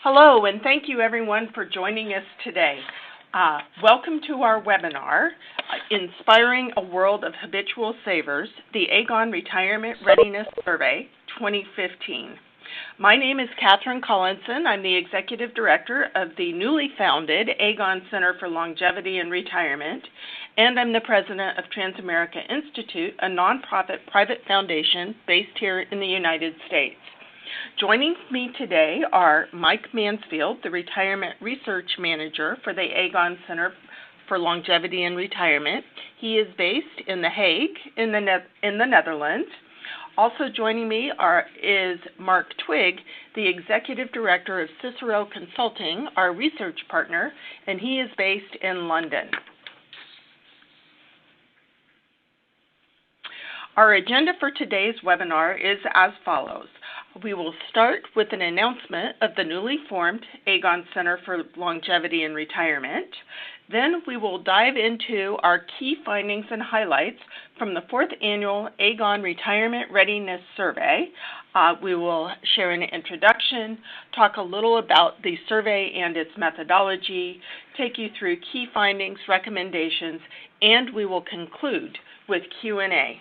Hello, and thank you everyone for joining us today. Welcome to our webinar, Inspiring a World of Habitual Savers, the Aegon Retirement Readiness Survey 2015. My name is Katherine Collinson. I'm the Executive Director of the newly founded Aegon Center for Longevity and Retirement, and I'm the President of Transamerica Institute, a nonprofit private foundation based here in the United States. Joining me today are Mike Mansfield, the Retirement Research Manager for the Aegon Center for Longevity and Retirement. He is based in The Hague in the Netherlands. Also joining me is Mark Twigg, the Executive Director of Cicero Consulting, our research partner, and he is based in London. Our agenda for today's webinar is as follows. We will start with an announcement of the newly formed Aegon Center for Longevity and Retirement. Then we will dive into our key findings and highlights from the 4th Annual Aegon Retirement Readiness Survey. We will share an introduction, talk a little about the survey and its methodology, take you through key findings, recommendations, and we will conclude with Q&A.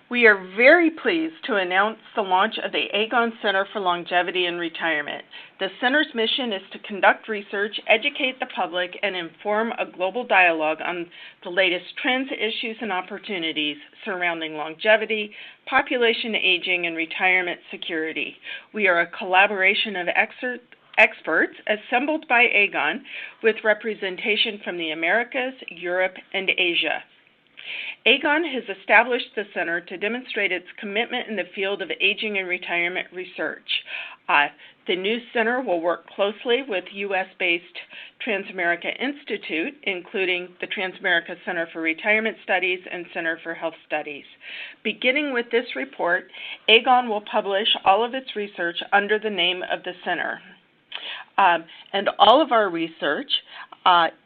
We are very pleased to announce the launch of the Aegon Center for Longevity and Retirement. The center's mission is to conduct research, educate the public, and inform a global dialogue on the latest trends, issues, and opportunities surrounding longevity, population aging, and retirement security. We are a collaboration of experts assembled by Aegon with representation from the Americas, Europe, and Asia. Aegon has established the center to demonstrate its commitment in the field of aging and retirement research. The new center will work closely with U.S.-based Transamerica Institute, including the Transamerica Center for Retirement Studies and Center for Health Studies. Beginning with this report, Aegon will publish all of its research under the name of the center. And all of our research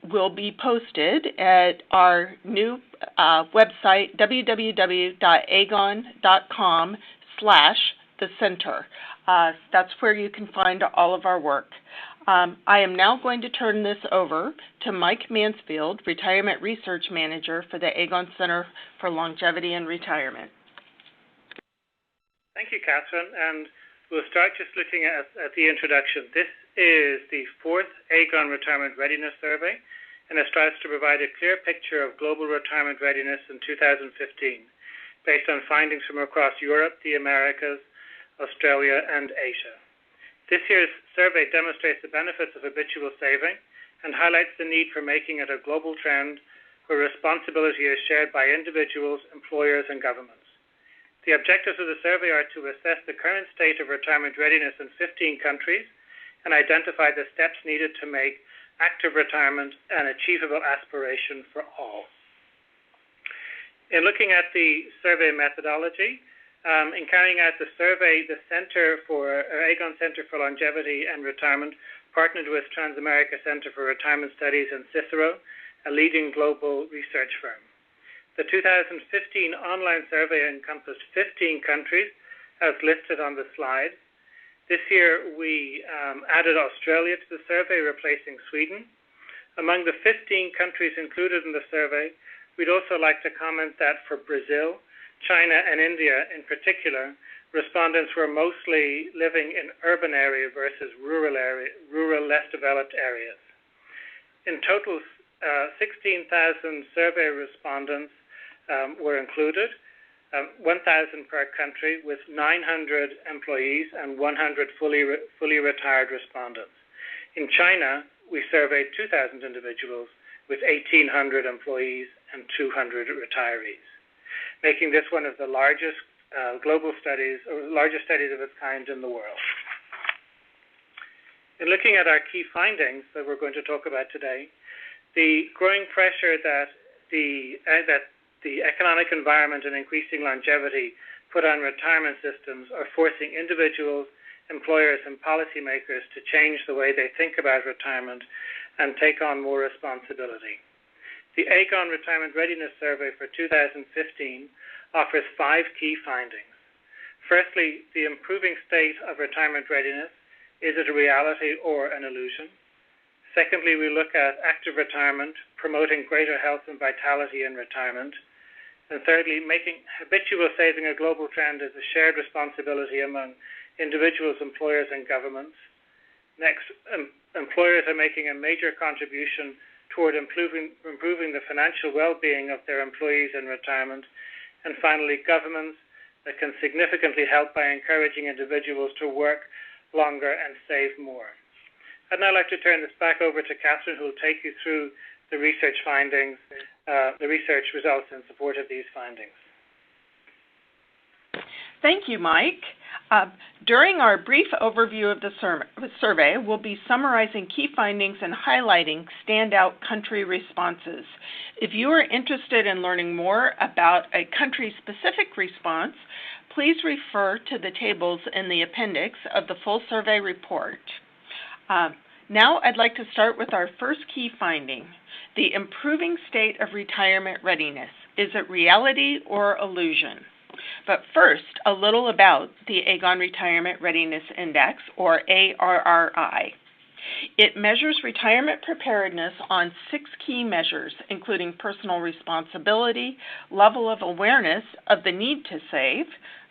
will be posted at our new website, www.aegon.com/thecenter. That's where you can find all of our work. I am now going to turn this over to Mike Mansfield, Retirement Research Manager for the Aegon Center for Longevity and Retirement. Thank you, Catherine. And we'll start just looking at the introduction. This is the 4th Aegon Retirement Readiness Survey, and it strives to provide a clear picture of global retirement readiness in 2015, based on findings from across Europe, the Americas, Australia, and Asia. This year's survey demonstrates the benefits of habitual saving and highlights the need for making it a global trend where responsibility is shared by individuals, employers, and governments. The objectives of the survey are to assess the current state of retirement readiness in 15 countries and identify the steps needed to make active retirement an achievable aspiration for all. In looking at the survey methodology, in carrying out the survey, the Aegon Center for Longevity and Retirement partnered with Transamerica Center for Retirement Studies and Cicero, a leading global research firm. The 2015 online survey encompassed 15 countries, as listed on the slide. This year, we added Australia to the survey, replacing Sweden. Among the 15 countries included in the survey, we'd also like to comment that for Brazil, China, and India in particular, respondents were mostly living in urban area versus rural, less developed areas. In total, 16,000 survey respondents were included, 1,000 per country, with 900 employees and 100 fully retired respondents. In China, we surveyed 2,000 individuals with 1,800 employees and 200 retirees, making this one of the largest global studies, or largest studies of its kind in the world. In looking at our key findings that we're going to talk about today, the growing pressure that the economic environment and increasing longevity put on retirement systems are forcing individuals, employers, and policymakers to change the way they think about retirement and take on more responsibility. The Aegon Retirement Readiness Survey for 2015 offers 5 key findings. Firstly, the improving state of retirement readiness. Is it a reality or an illusion? Secondly, we look at active retirement, promoting greater health and vitality in retirement. And thirdly, making habitual saving a global trend is a shared responsibility among individuals, employers, and governments. Next, employers are making a major contribution toward improving the financial well-being of their employees in retirement. And finally, governments that can significantly help by encouraging individuals to work longer and save more. I'd now like to turn this back over to Catherine, who will take you through the research findings, the research results in support of these findings. Thank you, Mike. During our brief overview of the survey, we'll be summarizing key findings and highlighting standout country responses. If you are interested in learning more about a country-specific response, please refer to the tables in the appendix of the full survey report. Now I'd like to start with our first key finding, the improving state of retirement readiness. Is it reality or illusion? But first, a little about the Aegon Retirement Readiness Index, or ARRI. It measures retirement preparedness on 6 key measures, including personal responsibility, level of awareness of the need to save,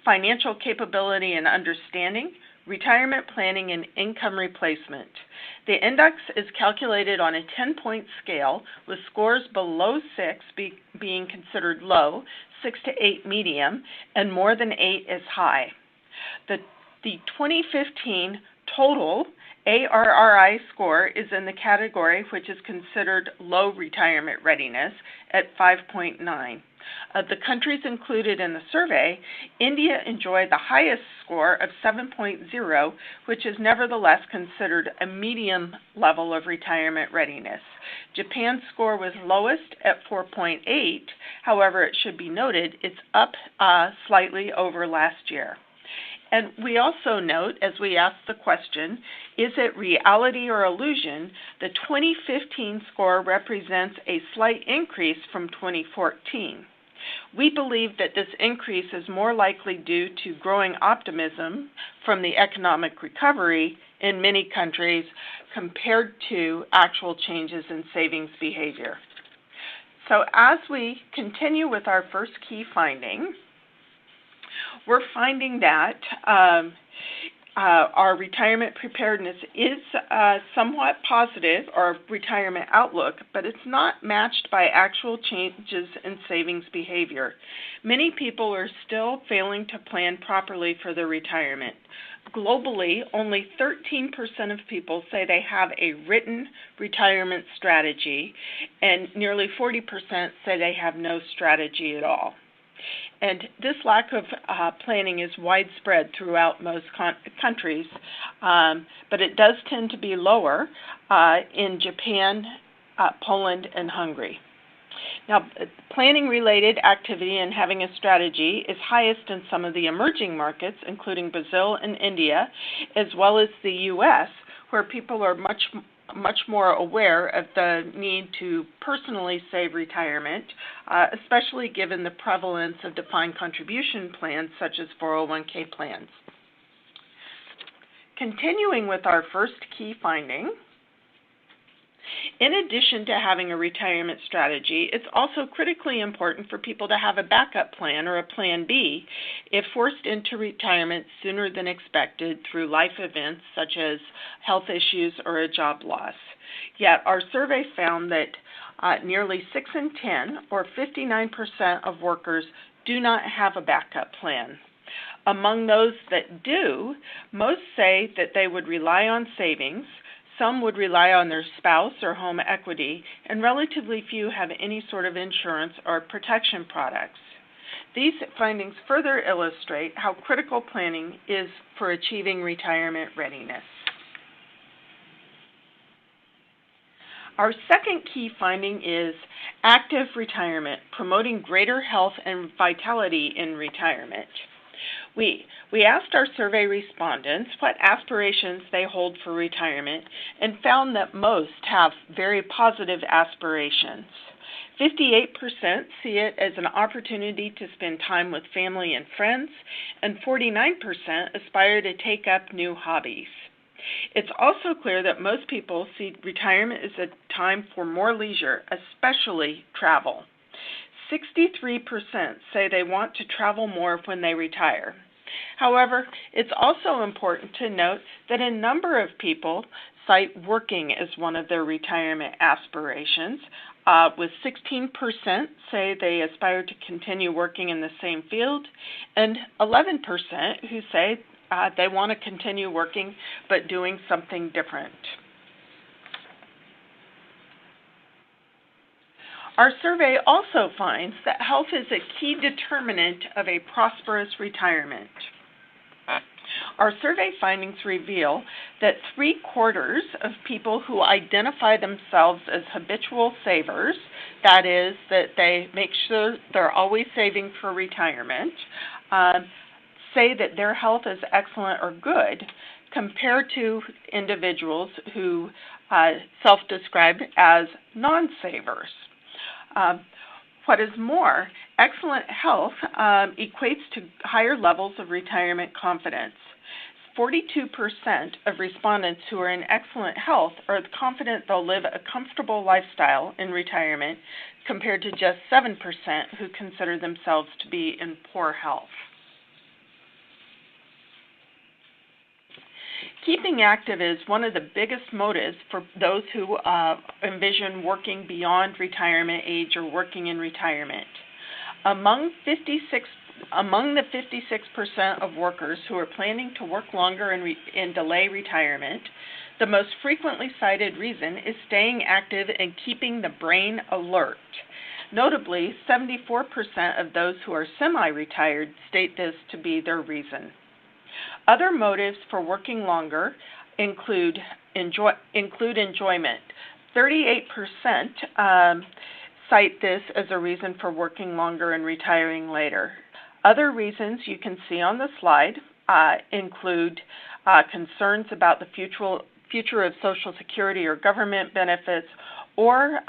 financial capability and understanding, retirement planning, and income replacement. The index is calculated on a 10-point scale, with scores below 6 being considered low, 6 to 8 medium, and more than 8 is high. The 2015 total ARRI score is in the category which is considered low retirement readiness at 5.9. Of the countries included in the survey, India enjoyed the highest score of 7.0, which is nevertheless considered a medium level of retirement readiness. Japan's score was lowest at 4.8. However, it should be noted it's up slightly over last year. And we also note, as we ask the question, is it reality or illusion? The 2015 score represents a slight increase from 2014. We believe that this increase is more likely due to growing optimism from the economic recovery in many countries compared to actual changes in savings behavior. So as we continue with our first key finding, we're finding that our retirement preparedness is somewhat positive, our retirement outlook, but it's not matched by actual changes in savings behavior. Many people are still failing to plan properly for their retirement. Globally, only 13% of people say they have a written retirement strategy, and nearly 40% say they have no strategy at all. And this lack of planning is widespread throughout most countries, but it does tend to be lower in Japan, Poland, and Hungary. Now, planning-related activity and having a strategy is highest in some of the emerging markets, including Brazil and India, as well as the U.S., where people are much more aware of the need to personally save retirement, especially given the prevalence of defined contribution plans such as 401k plans. Continuing with our first key finding, in addition to having a retirement strategy, it's also critically important for people to have a backup plan or a plan B if forced into retirement sooner than expected through life events such as health issues or a job loss. Yet our survey found that nearly 6 in 10, or 59% of workers, do not have a backup plan. Among those that do, most say that they would rely on savings. Some would rely on their spouse or home equity, and relatively few have any sort of insurance or protection products. These findings further illustrate how critical planning is for achieving retirement readiness. Our second key finding is active retirement, promoting greater health and vitality in retirement. We asked our survey respondents what aspirations they hold for retirement and found that most have very positive aspirations. 58% see it as an opportunity to spend time with family and friends, and 49% aspire to take up new hobbies. It's also clear that most people see retirement as a time for more leisure, especially travel. 63% say they want to travel more when they retire. However, it's also important to note that a number of people cite working as one of their retirement aspirations, with 16% say they aspire to continue working in the same field, and 11% who say they want to continue working but doing something different. Our survey also finds that health is a key determinant of a prosperous retirement. Our survey findings reveal that 3/4 of people who identify themselves as habitual savers, that is, that they make sure they're always saving for retirement, say that their health is excellent or good, compared to individuals who self-describe as non-savers. What is more, excellent health equates to higher levels of retirement confidence. 42% of respondents who are in excellent health are confident they'll live a comfortable lifestyle in retirement, compared to just 7% who consider themselves to be in poor health. Keeping active is one of the biggest motives for those who envision working beyond retirement age or working in retirement. Among the 56% of workers who are planning to work longer and delay retirement, the most frequently cited reason is staying active and keeping the brain alert. Notably, 74% of those who are semi-retired state this to be their reason. Other motives for working longer include enjoyment. 38% cite this as a reason for working longer and retiring later. Other reasons you can see on the slide include concerns about the future of Social Security or government benefits, or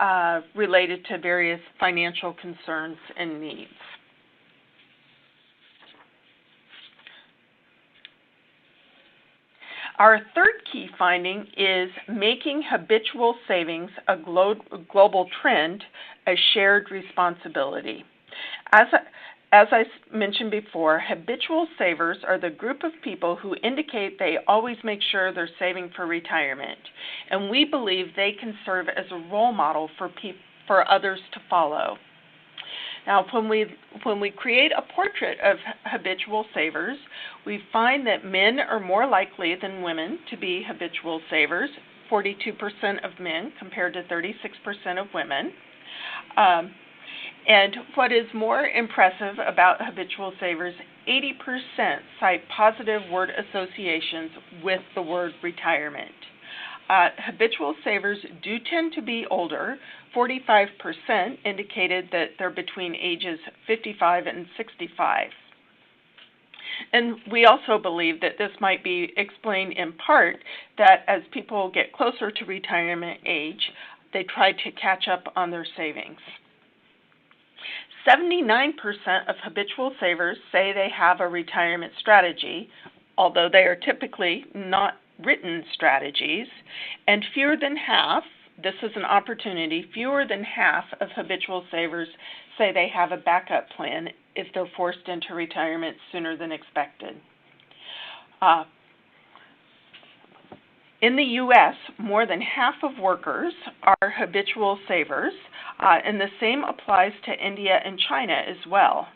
related to various financial concerns and needs. Our third key finding is making habitual savings a global trend, a shared responsibility. As I mentioned before, habitual savers are the group of people who indicate they always make sure they're saving for retirement, and we believe they can serve as a role model for others to follow. Now, when we create a portrait of habitual savers, we find that men are more likely than women to be habitual savers, 42% of men compared to 36% of women. And what is more impressive about habitual savers, 80% cite positive word associations with the word retirement. Habitual savers do tend to be older. 45% indicated that they're between ages 55 and 65. And we also believe that this might be explained in part that as people get closer to retirement age, they try to catch up on their savings. 79% of habitual savers say they have a retirement strategy, although they are typically not written strategies, and fewer than half, this is an opportunity, fewer than half of habitual savers say they have a backup plan if they're forced into retirement sooner than expected. In the U.S., more than half of workers are habitual savers, and the same applies to India and China as well,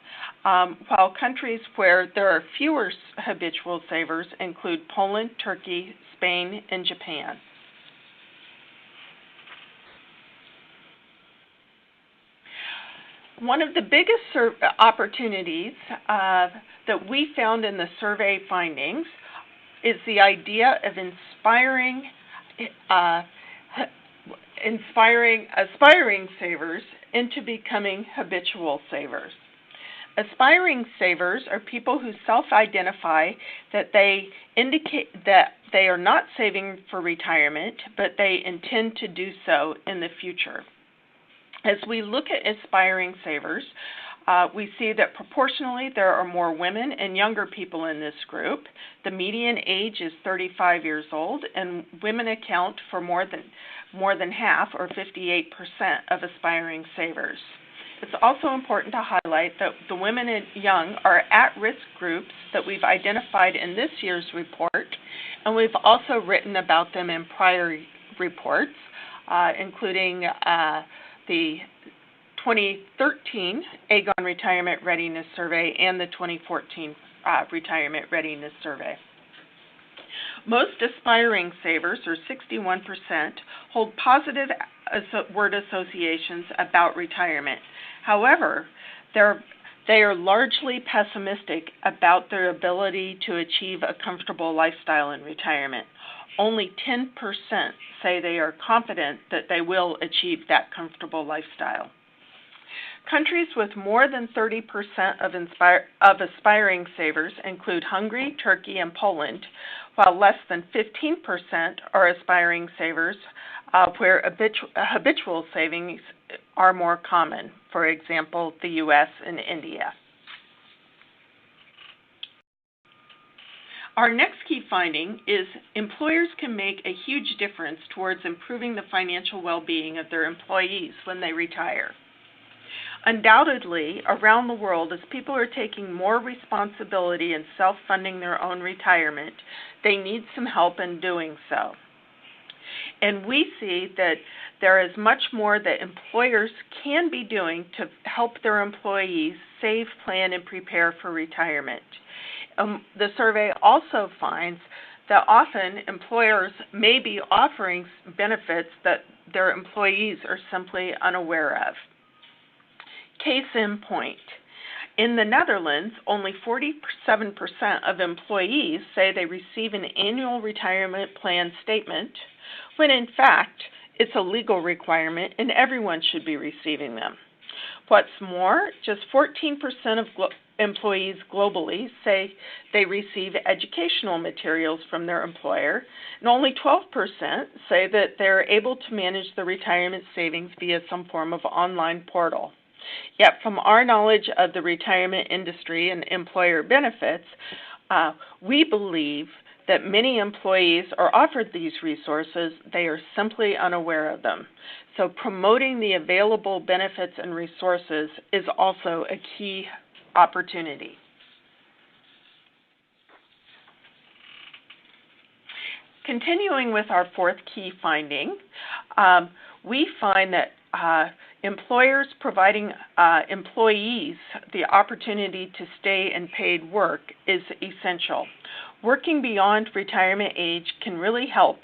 while countries where there are fewer habitual savers include Poland, Turkey, Spain, and Japan. One of the biggest opportunities that we found in the survey findings is the idea of aspiring savers into becoming habitual savers. Aspiring savers are people who self-identify that they indicate that they are not saving for retirement, but they intend to do so in the future. As we look at aspiring savers, we see that proportionally there are more women and younger people in this group. The median age is 35 years old, and women account for more than half, or 58%, of aspiring savers. It's also important to highlight that the women and young are at-risk groups that we've identified in this year's report, and we've also written about them in prior reports, including the 2013 Aegon Retirement Readiness Survey and the 2014 Retirement Readiness Survey. Most aspiring savers, or 61%, hold positive word associations about retirement. However, they are largely pessimistic about their ability to achieve a comfortable lifestyle in retirement. Only 10% say they are confident that they will achieve that comfortable lifestyle. Countries with more than 30% of aspiring savers include Hungary, Turkey, and Poland, while less than 15% are aspiring savers where habitual savings are more common, for example, the U.S. and India. Our next key finding is employers can make a huge difference towards improving the financial well-being of their employees when they retire. Undoubtedly, around the world, as people are taking more responsibility and self-funding their own retirement, they need some help in doing so. And we see that there is much more that employers can be doing to help their employees save, plan, and prepare for retirement. The survey also finds that often employers may be offering benefits that their employees are simply unaware of. Case in point, in the Netherlands, only 47% of employees say they receive an annual retirement plan statement, when in fact it's a legal requirement and everyone should be receiving them. What's more, just 14% of employees globally say they receive educational materials from their employer, and only 12% say that they're able to manage the retirement savings via some form of online portal. Yet from our knowledge of the retirement industry and employer benefits, we believe that many employees are offered these resources, they are simply unaware of them. So promoting the available benefits and resources is also a key opportunity. Continuing with our fourth key finding, we find that employers providing employees the opportunity to stay in paid work is essential. Working beyond retirement age can really help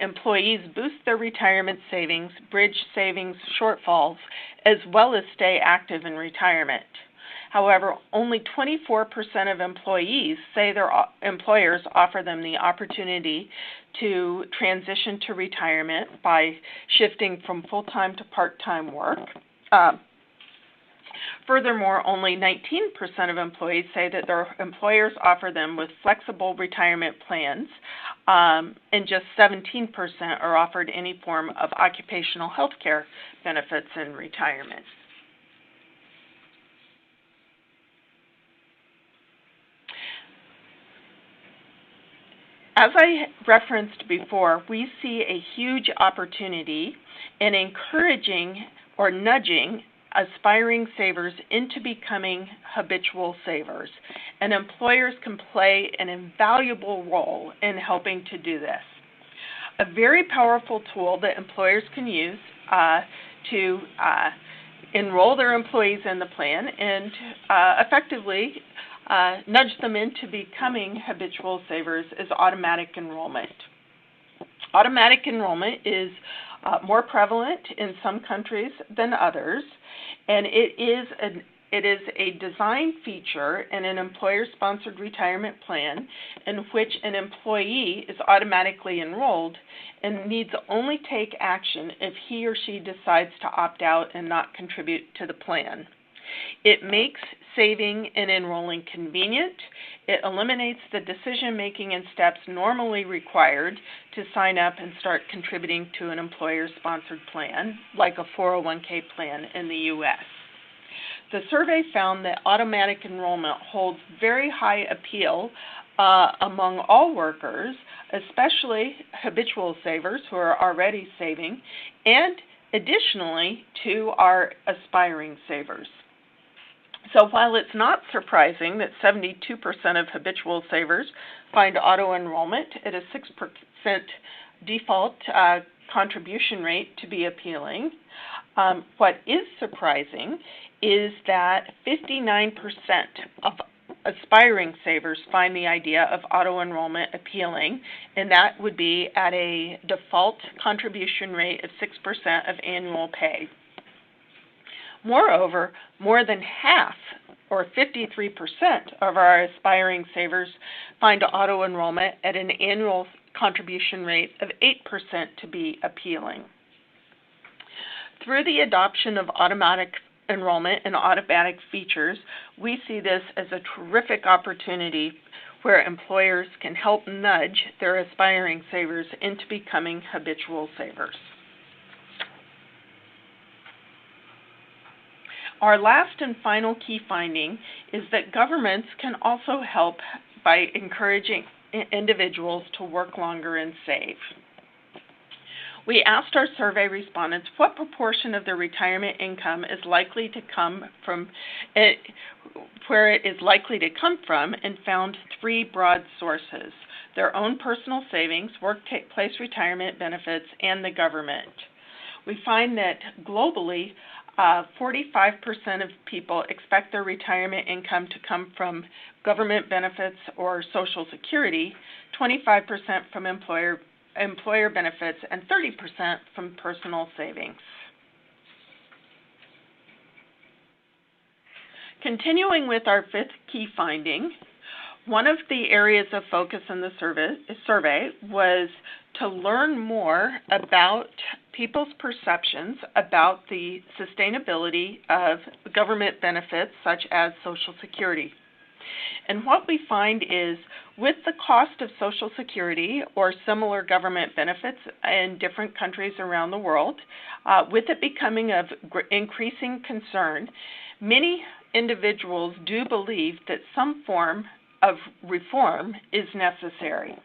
employees boost their retirement savings, bridge savings shortfalls, as well as stay active in retirement. However, only 24% of employees say their employers offer them the opportunity to transition to retirement by shifting from full-time to part-time work. Furthermore, only 19% of employees say that their employers offer them with flexible retirement plans, and just 17% are offered any form of occupational health care benefits in retirement. As I referenced before, we see a huge opportunity in encouraging or nudging aspiring savers into becoming habitual savers, and employers can play an invaluable role in helping to do this. A very powerful tool that employers can use to enroll their employees in the plan and effectively nudge them into becoming habitual savers is automatic enrollment. Automatic enrollment is more prevalent in some countries than others, and it is a design feature in an employer-sponsored retirement plan in which an employee is automatically enrolled and needs only take action if he or she decides to opt out and not contribute to the plan. It makes saving and enrolling convenient. It eliminates the decision-making and steps normally required to sign up and start contributing to an employer-sponsored plan, like a 401k plan in the U.S. The survey found that automatic enrollment holds very high appeal among all workers, especially habitual savers who are already saving, and additionally to our aspiring savers. So while it's not surprising that 72% of habitual savers find auto-enrollment at a 6% default contribution rate to be appealing, what is surprising is that 59% of aspiring savers find the idea of auto-enrollment appealing, and that would be at a default contribution rate of 6% of annual pay. Moreover, more than half, or 53%, of our aspiring savers find auto-enrollment at an annual contribution rate of 8% to be appealing. Through the adoption of automatic enrollment and automatic features, we see this as a terrific opportunity where employers can help nudge their aspiring savers into becoming habitual savers. Our last and final key finding is that governments can also help by encouraging individuals to work longer and save. We asked our survey respondents what proportion of their retirement income is likely to come from where it is likely to come from, and found three broad sources: their own personal savings, workplace retirement benefits, and the government. We find that globally, 45% of people expect their retirement income to come from government benefits or Social Security, 25% from employer benefits, and 30% from personal savings. Continuing with our fifth key finding, one of the areas of focus in the survey was to learn more about people's perceptions about the sustainability of government benefits such as Social Security. And what we find is, with the cost of Social Security or similar government benefits in different countries around the world, with it becoming of increasing concern, many individuals do believe that some form of reform is necessary.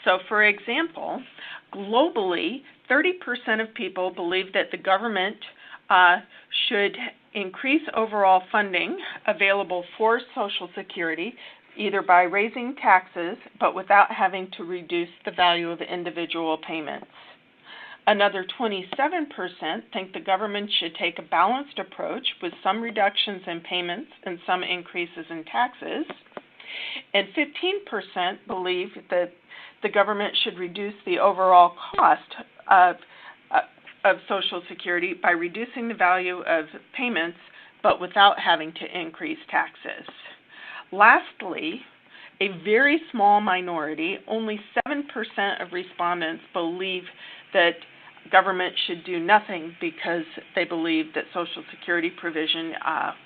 So, for example, globally, 30% of people believe that the government should increase overall funding available for Social Security, either by raising taxes, but without having to reduce the value of individual payments. Another 27% think the government should take a balanced approach with some reductions in payments and some increases in taxes. And 15% believe that the government should reduce the overall cost of Social Security by reducing the value of payments, but without having to increase taxes. Lastly, a very small minority, only 7% of respondents, believe that government should do nothing because they believe that Social Security provision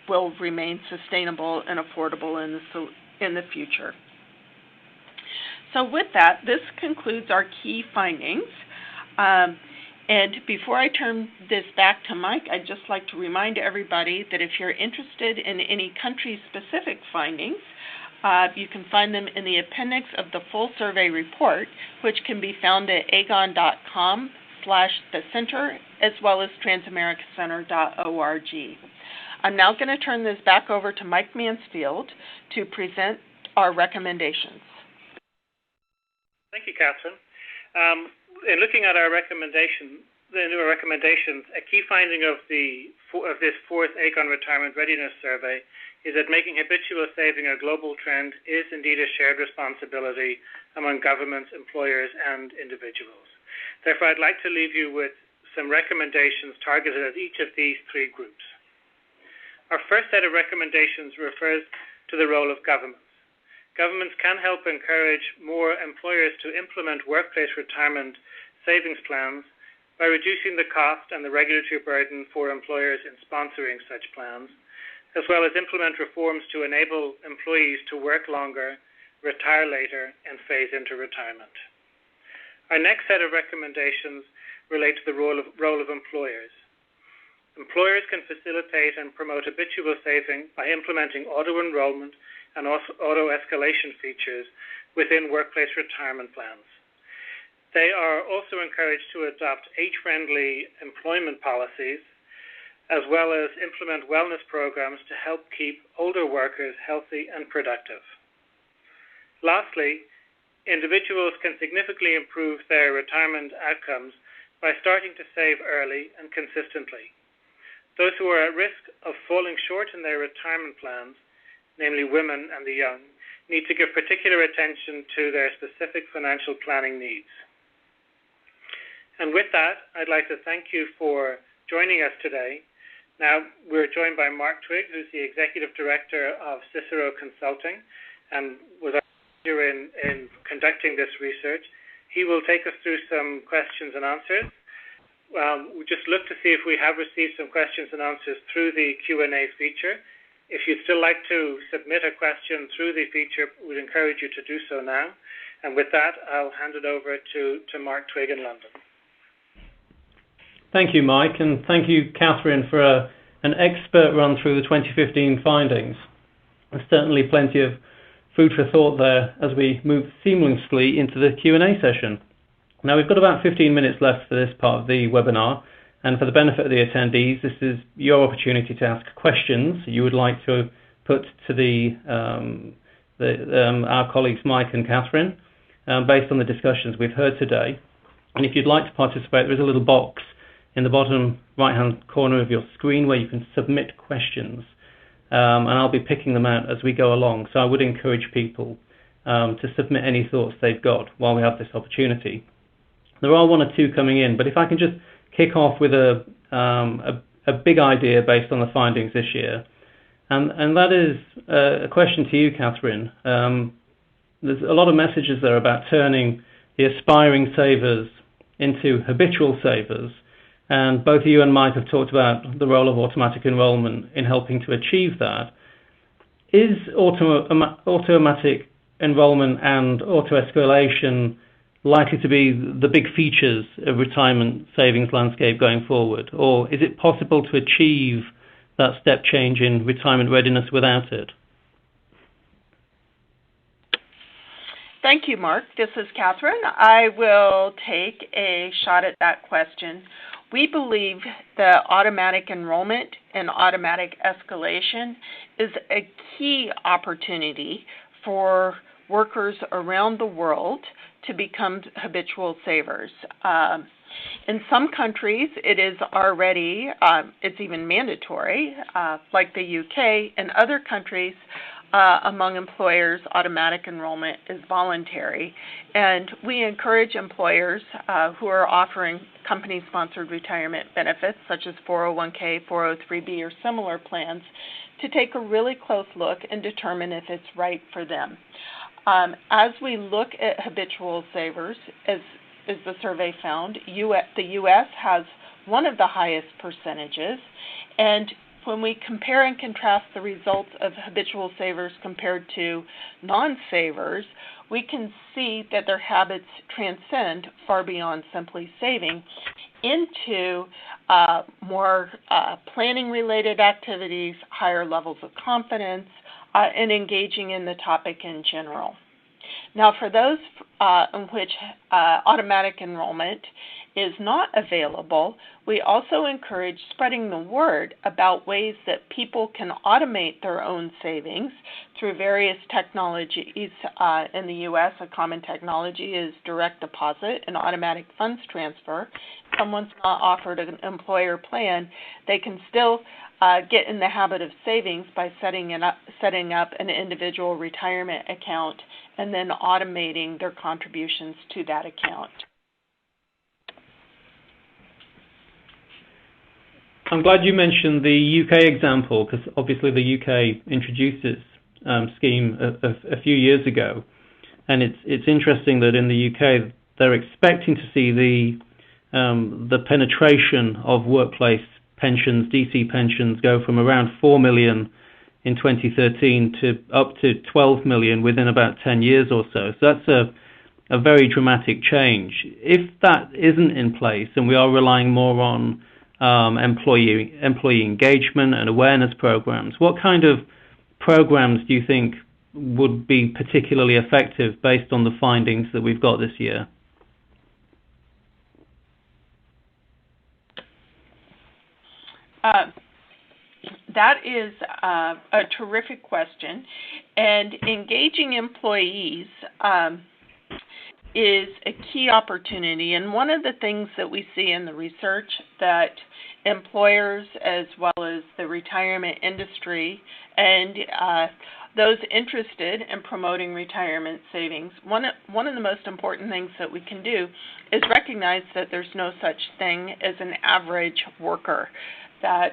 will remain sustainable and affordable in the future. So with that, this concludes our key findings. And before I turn this back to Mike, I'd just like to remind everybody that if you're interested in any country-specific findings, you can find them in the appendix of the full survey report, which can be found at aegon.com/thecenter, as well as transamericacenter.org. I'm now going to turn this back over to Mike Mansfield to present our recommendations. Thank you, Catherine. In looking at our recommendations, a key finding of this fourth Aegon Retirement Readiness Survey is that making habitual saving a global trend is indeed a shared responsibility among governments, employers, and individuals. Therefore, I'd like to leave you with some recommendations targeted at each of these three groups. Our first set of recommendations refers to the role of governments. Governments can help encourage more employers to implement workplace retirement savings plans by reducing the cost and the regulatory burden for employers in sponsoring such plans, as well as implement reforms to enable employees to work longer, retire later, and phase into retirement. Our next set of recommendations relate to the role of employers. Employers can facilitate and promote habitual saving by implementing auto-enrollment and auto-escalation features within workplace retirement plans. They are also encouraged to adopt age-friendly employment policies, as well as implement wellness programs to help keep older workers healthy and productive. Lastly, individuals can significantly improve their retirement outcomes by starting to save early and consistently. Those who are at risk of falling short in their retirement plans, namely women and the young, need to give particular attention to their specific financial planning needs. And with that, I'd like to thank you for joining us today. Now, we're joined by Mark Twigg, who's the Executive Director of Cicero Consulting and was our leader in conducting this research. He will take us through some questions and answers. We just look to see if we have received some questions and answers through the Q&A feature. If you'd still like to submit a question through the feature, we'd encourage you to do so now. And with that, I'll hand it over to Mark Twigg in London. Thank you, Mike, and thank you, Catherine, for an expert run through the 2015 findings. There's certainly plenty of food for thought there as we move seamlessly into the Q&A session. Now, we've got about 15 minutes left for this part of the webinar, and for the benefit of the attendees, this is your opportunity to ask questions you would like to put to our colleagues Mike and Catherine based on the discussions we've heard today. And if you'd like to participate, there is a little box in the bottom right-hand corner of your screen where you can submit questions, and I'll be picking them out as we go along. So I would encourage people to submit any thoughts they've got while we have this opportunity. There are one or two coming in, but if I can just kick off with a big idea based on the findings this year, and that is a question to you, Catherine. There's a lot of messages there about turning the aspiring savers into habitual savers, and both you and Mike have talked about the role of automatic enrollment in helping to achieve that. Is automatic enrollment and auto-escalation likely to be the big features of retirement savings landscape going forward, or is it possible to achieve that step change in retirement readiness without it? Thank you, Mark. This is Catherine. I will take a shot at that question. We believe that automatic enrollment and automatic escalation is a key opportunity for workers around the world to become habitual savers. In some countries, it is already, it's even mandatory, like the UK. In other countries, among employers, automatic enrollment is voluntary. And we encourage employers who are offering company-sponsored retirement benefits, such as 401k, 403b, or similar plans, to take a really close look and determine if it's right for them. As we look at habitual savers, as the survey found, the U.S. has one of the highest percentages, and when we compare and contrast the results of habitual savers compared to non-savers, we can see that their habits transcend far beyond simply saving into more planning-related activities, higher levels of confidence, and engaging in the topic in general. Now, for those in which automatic enrollment is not available, we also encourage spreading the word about ways that people can automate their own savings through various technologies. In the U.S., a common technology is direct deposit and automatic funds transfer. If someone's not offered an employer plan, they can still get in the habit of savings by setting up an individual retirement account and then automating their contributions to that account. I'm glad you mentioned the UK example, because obviously the UK introduced its scheme a few years ago, and it's interesting that in the UK they're expecting to see the penetration of workplace pensions, DC pensions, go from around 4 million in 2013 to up to 12 million within about 10 years or so. So that's a very dramatic change. If that isn't in place and we are relying more on employee engagement and awareness programs, what kind of programs do you think would be particularly effective based on the findings that we've got this year? That is a terrific question, and engaging employees is a key opportunity. And one of the things that we see in the research that employers as well as the retirement industry and those interested in promoting retirement savings, one of the most important things that we can do is recognize that there's no such thing as an average worker, that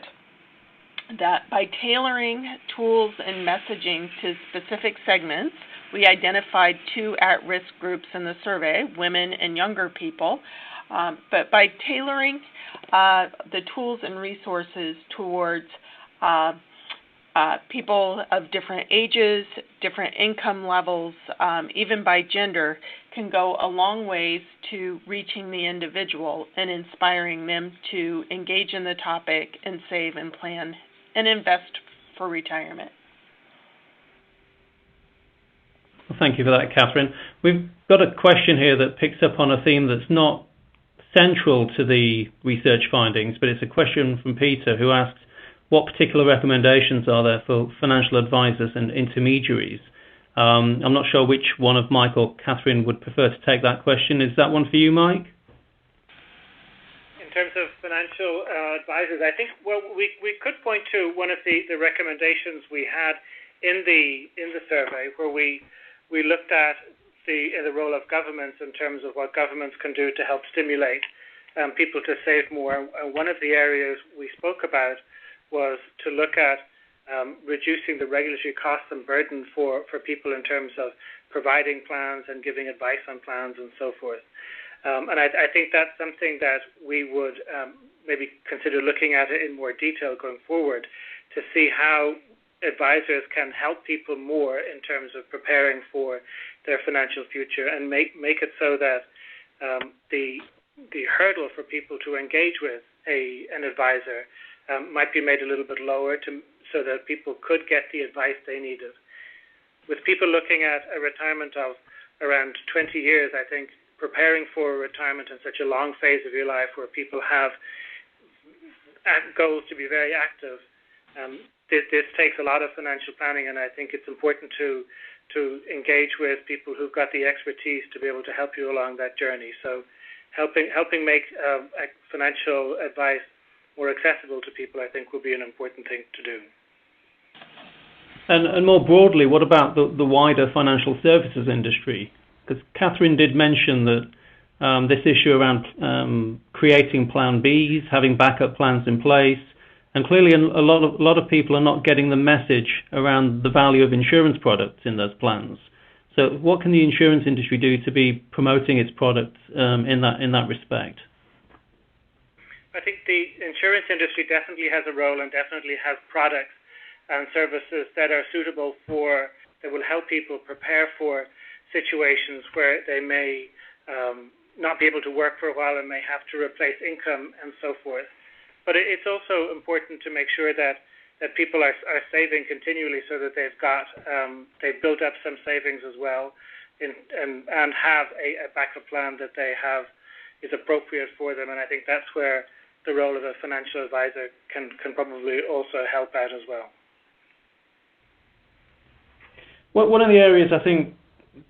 by tailoring tools and messaging to specific segments, we identified 2 at-risk groups in the survey, women and younger people. But by tailoring the tools and resources towards people of different ages, different income levels, even by gender, can go a long ways to reaching the individual and inspiring them to engage in the topic and save and plan and invest for retirement. Well, thank you for that, Catherine. We've got a question here that picks up on a theme that's not central to the research findings, but it's a question from Peter, who asks, what particular recommendations are there for financial advisors and intermediaries? I'm not sure which one of Mike or Catherine would prefer to take that question. Is that one for you, Mike? In terms of financial advisors, I think we could point to one of the recommendations we had in the survey, where we looked at the role of governments in terms of what governments can do to help stimulate people to save more. One of the areas we spoke about was to look at reducing the regulatory costs and burden for people in terms of providing plans and giving advice on plans and so forth. And I think that's something that we would maybe consider looking at it in more detail going forward, to see how advisors can help people more in terms of preparing for their financial future, and make it so that the hurdle for people to engage with an advisor might be made a little bit lower, so that people could get the advice they needed. With people looking at a retirement of around 20 years, I think preparing for retirement in such a long phase of your life, where people have goals to be very active, this takes a lot of financial planning, and I think it's important to engage with people who've got the expertise to be able to help you along that journey. So helping make financial advice more accessible to people, I think, will be an important thing to do. And more broadly, what about the wider financial services industry? Because Catherine did mention that this issue around creating Plan Bs, having backup plans in place, and clearly a lot of people are not getting the message around the value of insurance products in those plans. So what can the insurance industry do to be promoting its products in that respect? I think the insurance industry definitely has a role and definitely has products and services that are suitable that will help people prepare for situations where they may not be able to work for a while and may have to replace income and so forth. But it's also important to make sure that people are saving continually, so that they've built up some savings as well, and have a backup plan that they have is appropriate for them. And I think that's where the role of a financial advisor can probably also help out as well. Well, one of the areas I think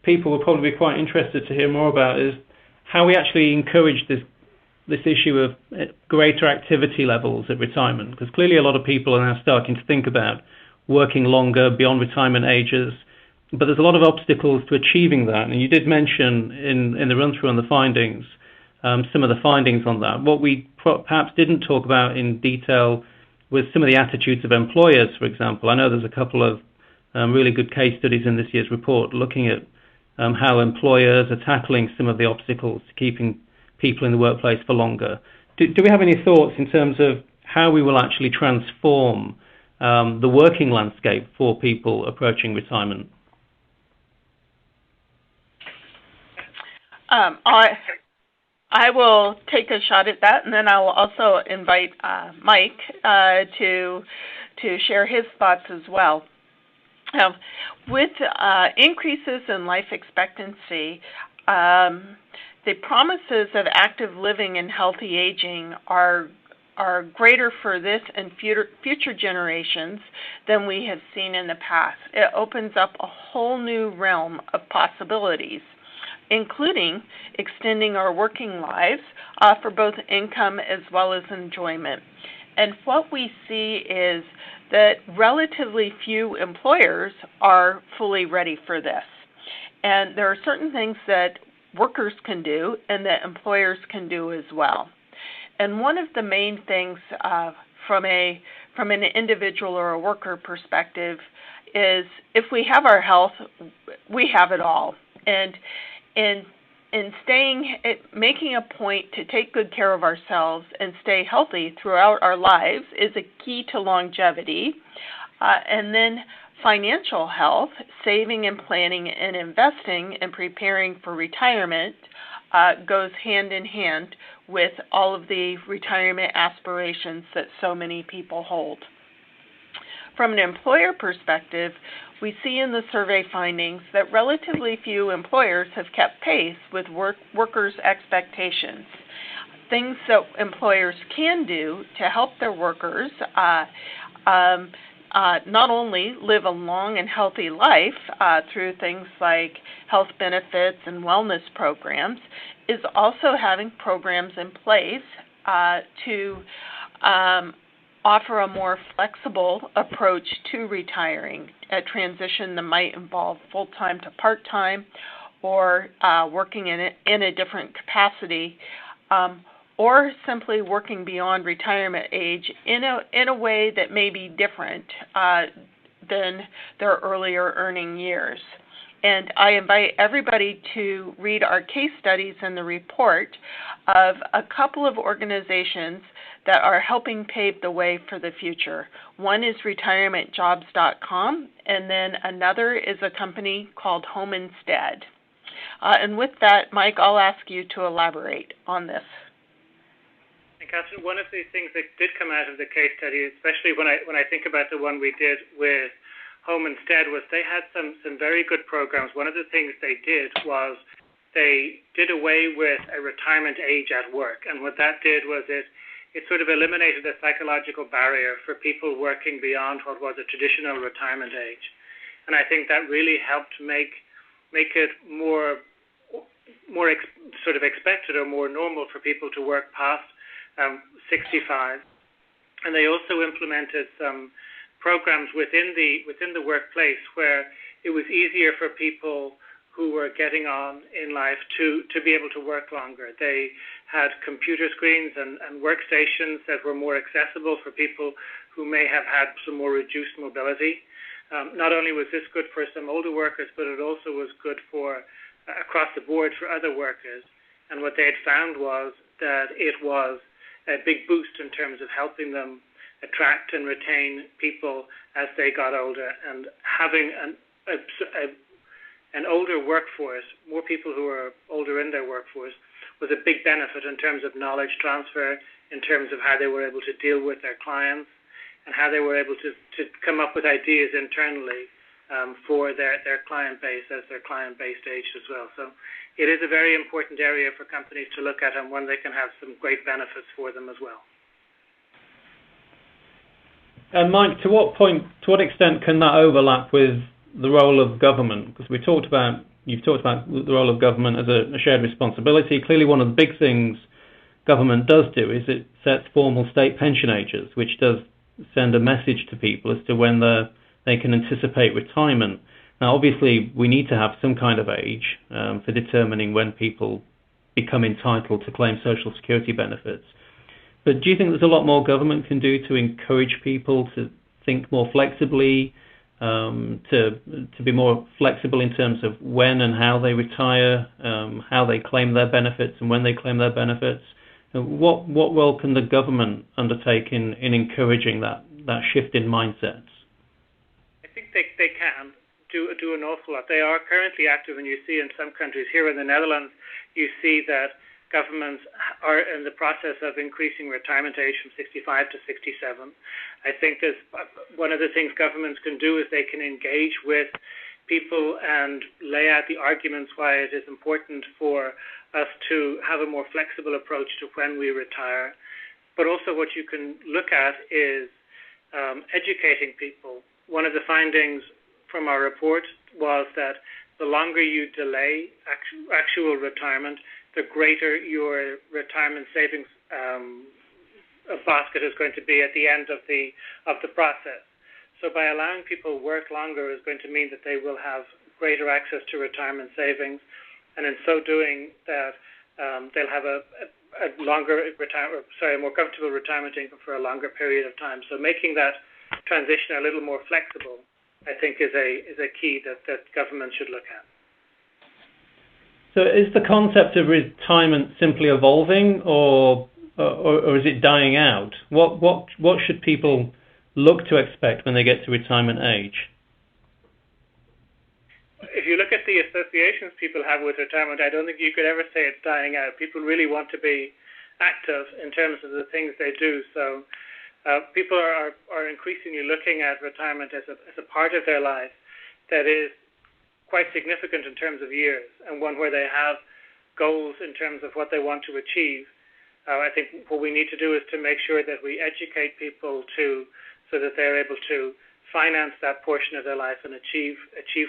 people will probably be quite interested to hear more about is how we actually encourage this issue of greater activity levels at retirement, because clearly a lot of people are now starting to think about working longer beyond retirement ages, but there's a lot of obstacles to achieving that. And you did mention in the run-through on the findings some of the findings on that. What we perhaps didn't talk about in detail was some of the attitudes of employers, for example. I know there's a couple of really good case studies in this year's report looking at how employers are tackling some of the obstacles to keeping people in the workplace for longer. Do we have any thoughts in terms of how we will actually transform the working landscape for people approaching retirement? I will take a shot at that, and then I will also invite Mike to share his thoughts as well. With increases in life expectancy, the promises of active living and healthy aging are greater for this and future generations than we have seen in the past. It opens up a whole new realm of possibilities, including extending our working lives for both income as well as enjoyment. And what we see is that relatively few employers are fully ready for this. And there are certain things that workers can do and that employers can do as well. And one of the main things from an individual or a worker perspective is if we have our health, we have it all. And in making a point to take good care of ourselves and stay healthy throughout our lives is a key to longevity. And then financial health, saving and planning and investing and preparing for retirement goes hand in hand with all of the retirement aspirations that so many people hold. From an employer perspective, we see in the survey findings that relatively few employers have kept pace with workers' expectations. Things that employers can do to help their workers not only live a long and healthy life through things like health benefits and wellness programs, is also having programs in place to offer a more flexible approach to retiring, a transition that might involve full-time to part-time or working in a different capacity, or simply working beyond retirement age in a way that may be different than their earlier earning years. And I invite everybody to read our case studies in the report of a couple of organizations that are helping pave the way for the future. One is retirementjobs.com, and then another is a company called Home Instead. And with that, Mike, I'll ask you to elaborate on this. And Catherine, one of the things that did come out of the case study, especially when I think about the one we did with Home Instead, was they had some very good programs. One of the things they did was they did away with a retirement age at work. And what that did was it sort of eliminated a psychological barrier for people working beyond what was a traditional retirement age. And I think that really helped make it more sort of expected or more normal for people to work past 65. And they also implemented some programs within the workplace where it was easier for people who were getting on in life to be able to work longer. They had computer screens and workstations that were more accessible for people who may have had some more reduced mobility. Not only was this good for some older workers, but it also was good for across the board for other workers. And what they had found was that it was a big boost in terms of helping them attract and retain people as they got older. And having an older workforce, more people who are older in their workforce, was a big benefit in terms of knowledge transfer, in terms of how they were able to deal with their clients, and how they were able to come up with ideas internally for their client base as their client base aged as well. So it is a very important area for companies to look at, and one they can have some great benefits for them as well. And Mike, to what extent can that overlap with the role of government? Because you've talked about the role of government as a shared responsibility. Clearly, one of the big things government does do is it sets formal state pension ages, which does send a message to people as to when they can anticipate retirement. Now, obviously, we need to have some kind of age for determining when people become entitled to claim Social Security benefits. But do you think there's a lot more government can do to encourage people to think more flexibly, to be more flexible in terms of when and how they retire, how they claim their benefits and when they claim their benefits? What role can the government undertake in encouraging that that shift in mindsets? I think they can do an awful lot. They are currently active, and you see in some countries, here in the Netherlands, you see that governments are in the process of increasing retirement age from 65 to 67. I think one of the things governments can do is they can engage with people and lay out the arguments why it is important for us to have a more flexible approach to when we retire. But also what you can look at is educating people. One of the findings from our report was that the longer you delay actual retirement, the greater your retirement savings basket is going to be at the end of the process. So by allowing people work longer is going to mean that they will have greater access to retirement savings, and in so doing, that they'll have a more comfortable retirement income for a longer period of time. So making that transition a little more flexible, I think, is a key that governments should look at. So is the concept of retirement simply evolving, or is it dying out? What should people look to expect when they get to retirement age? If you look at the associations people have with retirement, I don't think you could ever say it's dying out. People really want to be active in terms of the things they do. So people are increasingly looking at retirement as a part of their life that is quite significant in terms of years, and one where they have goals in terms of what they want to achieve. I think what we need to do is to make sure that we educate people so that they're able to finance that portion of their life and achieve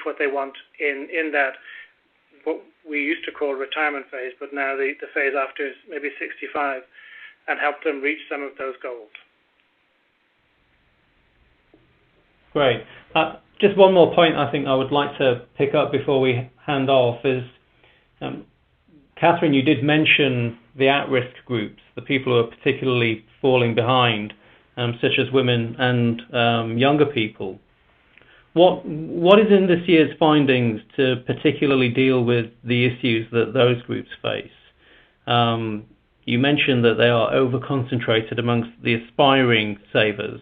what they want in that, what we used to call retirement phase, but now the phase after is maybe 65, and help them reach some of those goals. Great. Just one more point I think I would like to pick up before we hand off is, Catherine, you did mention the at-risk groups, the people who are particularly falling behind, such as women and younger people. What is in this year's findings to particularly deal with the issues that those groups face? You mentioned that they are over-concentrated amongst the aspiring savers.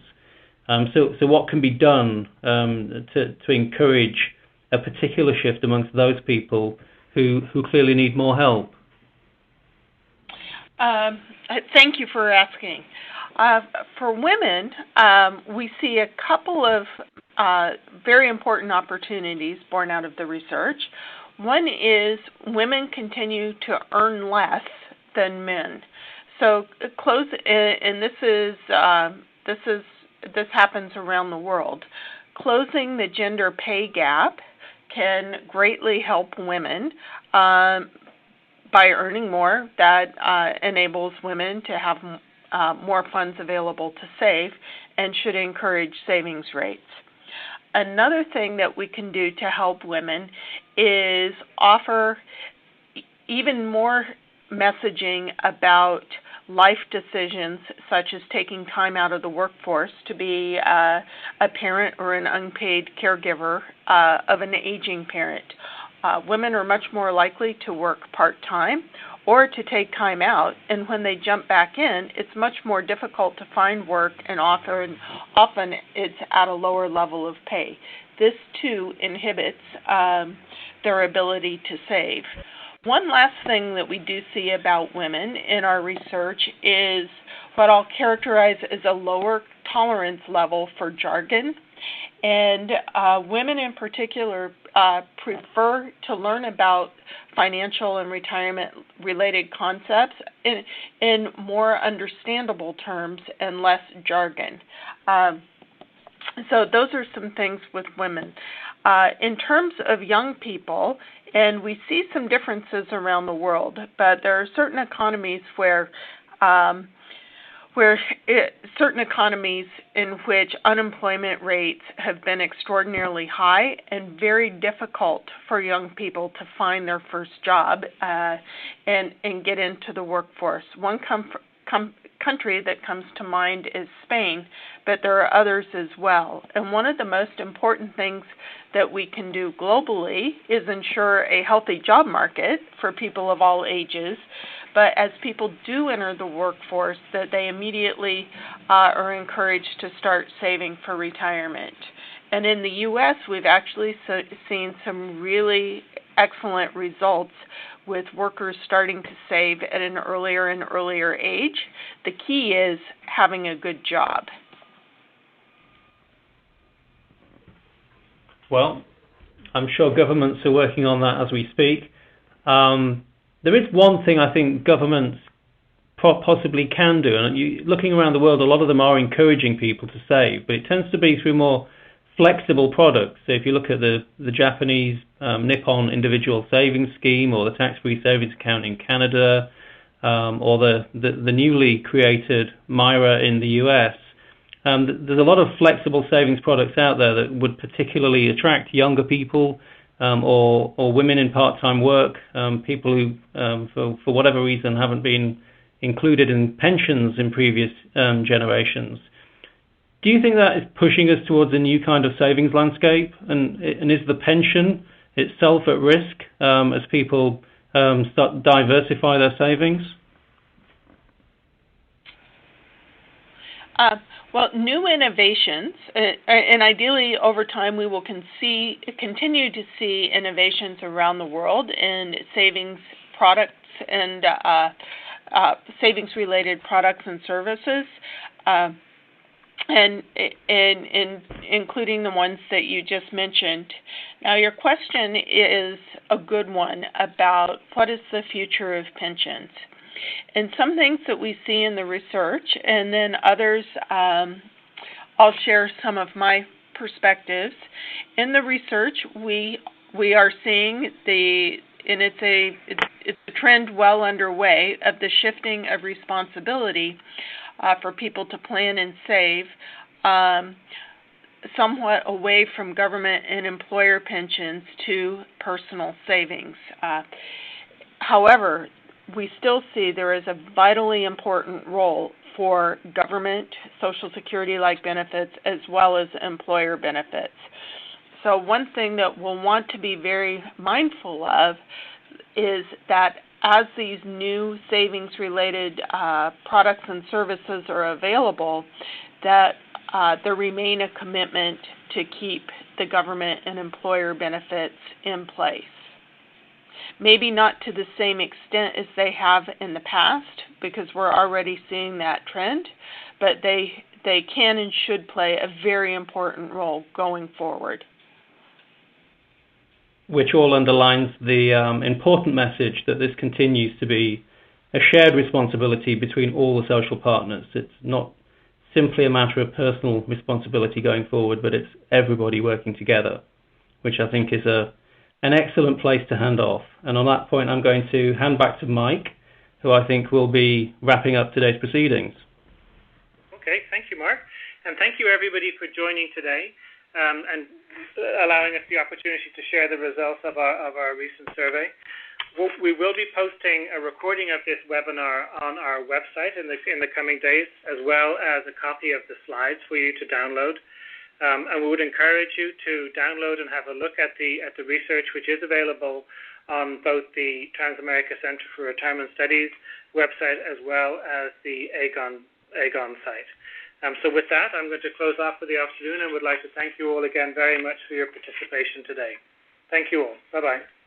So what can be done to encourage a particular shift amongst those people who clearly need more help? Thank you for asking. For women, we see a couple of very important opportunities born out of the research. One is women continue to earn less than men. So and this happens around the world. Closing the gender pay gap can greatly help women by earning more. That enables women to have more funds available to save and should encourage savings rates. Another thing that we can do to help women is offer even more messaging about life decisions, such as taking time out of the workforce to be a parent or an unpaid caregiver of an aging parent. Women are much more likely to work part-time or to take time out, and when they jump back in, it's much more difficult to find work, and often it's at a lower level of pay. This, too, inhibits their ability to save. One last thing that we do see about women in our research is what I'll characterize as a lower tolerance level for jargon. And women in particular prefer to learn about financial and retirement-related concepts in more understandable terms and less jargon. So those are some things with women. In terms of young people, and we see some differences around the world, but there are certain economies certain economies in which unemployment rates have been extraordinarily high and very difficult for young people to find their first job and get into the workforce. One country that comes to mind is Spain, but there are others as well. And one of the most important things that we can do globally is ensure a healthy job market for people of all ages, but as people do enter the workforce, that they immediately are encouraged to start saving for retirement. And in the U.S., we've actually seen some really excellent results with workers starting to save at an earlier and earlier age. The key is having a good job. Well, I'm sure governments are working on that as we speak. There is one thing I think governments possibly can do, and looking around the world, a lot of them are encouraging people to save, but it tends to be through more flexible products. So if you look at the Japanese Nippon Individual Savings Scheme, or the tax-free savings account in Canada, or the newly created MIRA in the US, there's a lot of flexible savings products out there that would particularly attract younger people, or women in part-time work, people who, for whatever reason, haven't been included in pensions in previous generations. Do you think that is pushing us towards a new kind of savings landscape? And is the pension itself at risk as people start diversify their savings? Well, new innovations, and ideally over time we will continue to see innovations around the world in savings products and savings-related products and services, and including the ones that you just mentioned. Now, your question is a good one about what is the future of pensions. And some things that we see in the research, and then others, I'll share some of my perspectives. In the research, we are seeing it's a trend well underway of the shifting of responsibility for people to plan and save somewhat away from government and employer pensions to personal savings. However, we still see there is a vitally important role for government Social Security-like benefits as well as employer benefits. So one thing that we'll want to be very mindful of is that as these new savings-related products and services are available, that there remain a commitment to keep the government and employer benefits in place. Maybe not to the same extent as they have in the past, because we're already seeing that trend, but they can and should play a very important role going forward. Which all underlines the important message that this continues to be a shared responsibility between all the social partners. It's not simply a matter of personal responsibility going forward, but it's everybody working together, which I think is an excellent place to hand off. And on that point, I'm going to hand back to Mike, who I think will be wrapping up today's proceedings. Okay, thank you, Mark. And thank you, everybody, for joining today and allowing us the opportunity to share the results of our recent survey. We will be posting a recording of this webinar on our website in the coming days, as well as a copy of the slides for you to download. And we would encourage you to download and have a look at the research, which is available on both the Transamerica Center for Retirement Studies website as well as the Aegon site. So with that, I'm going to close off for the afternoon and would like to thank you all again very much for your participation today. Thank you all. Bye-bye.